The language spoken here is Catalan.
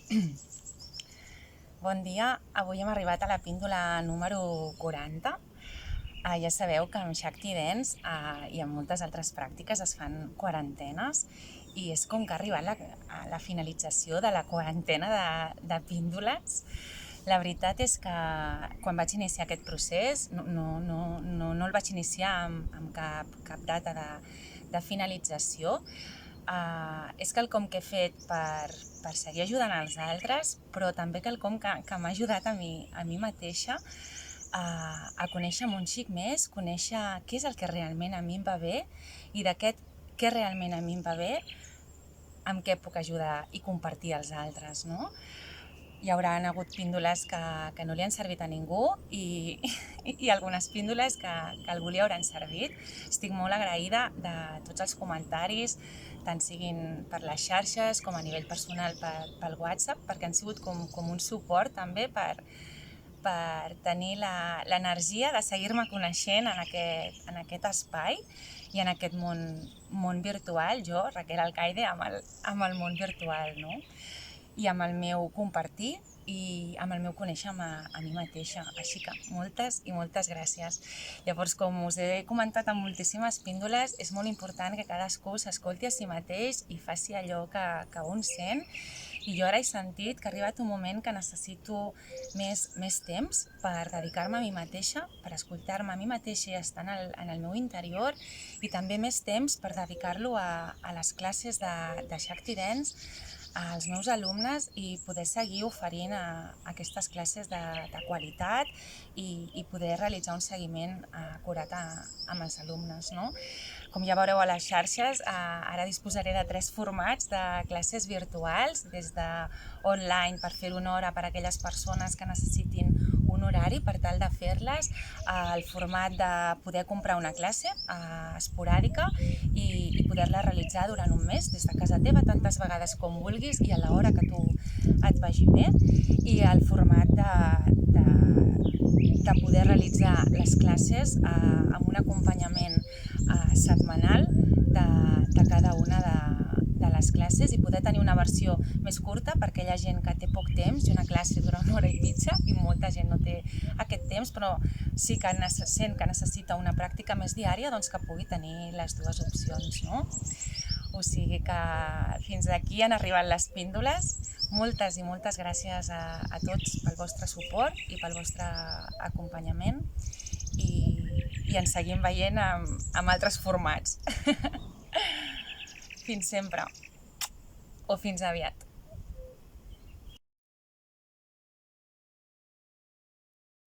Bon dia, avui hem arribat a la píndola número 40. Ja sabeu que amb Shakti Dance i amb moltes altres pràctiques es fan quarantenes i és com que ha arribat a la finalització de la quarantena de píndoles. La veritat és que quan vaig iniciar aquest procés no el vaig iniciar amb cap data de finalització. És quelcom que he fet per seguir ajudant els altres, però també quelcom que m'ha ajudat a mi mateixa a conèixer-me un xic més, conèixer què és el que realment a mi em va bé i d'aquest què realment a mi em va bé, amb què puc ajudar i compartir als altres, no? Hi haurà hagut píndoles que no li han servit a ningú i algunes píndoles que a algú li hauran servit. Estic molt agraïda de tots els comentaris, tant siguin per les xarxes com a nivell personal pel WhatsApp, perquè han sigut com un suport també per tenir l'energia de seguir-me coneixent en aquest espai i en aquest món virtual, jo, Raquel Alcaide, amb el món virtual, no? I amb el meu compartir i amb el meu conèixer-me a mi mateixa. Així que moltes i moltes gràcies. Llavors, com us he comentat en moltíssimes píndoles, és molt important que cadascú s'escolti a si mateix i faci allò que un sent. I jo ara he sentit que ha arribat un moment que necessito més temps per dedicar-me a mi mateixa, per escoltar-me a mi mateixa i estar en el meu interior, i també més temps per dedicar-lo a les classes de Shakti Dance, als meus alumnes, i poder seguir oferint aquestes classes de qualitat i poder realitzar un seguiment acurat amb els alumnes, no? Com ja veureu a les xarxes, ara disposaré de 3 formats de classes virtuals, des de online per fer una hora per a aquelles persones que necessitin un horari per tal de fer-les, el format de poder comprar una classe esporàdica i poder-la realitzar durant un mes des de casa teva, tantes vegades com vulguis i a l'hora que tu et vagi bé, i el format de poder realitzar les classes amb un acompanyament setmanal de cada una de les classes, i poder tenir una versió més curta per aquella gent que té poc temps, i una classe dura 1 hora i mitja i molta gent no té aquest temps, però sí que sent que necessita una pràctica més diària, doncs que pugui tenir les dues opcions, no? O sigui que fins aquí han arribat les píndoles. Moltes i moltes gràcies a tots pel vostre suport i pel vostre acompanyament, i ens seguim veient amb altres formats. Fins sempre, o fins aviat.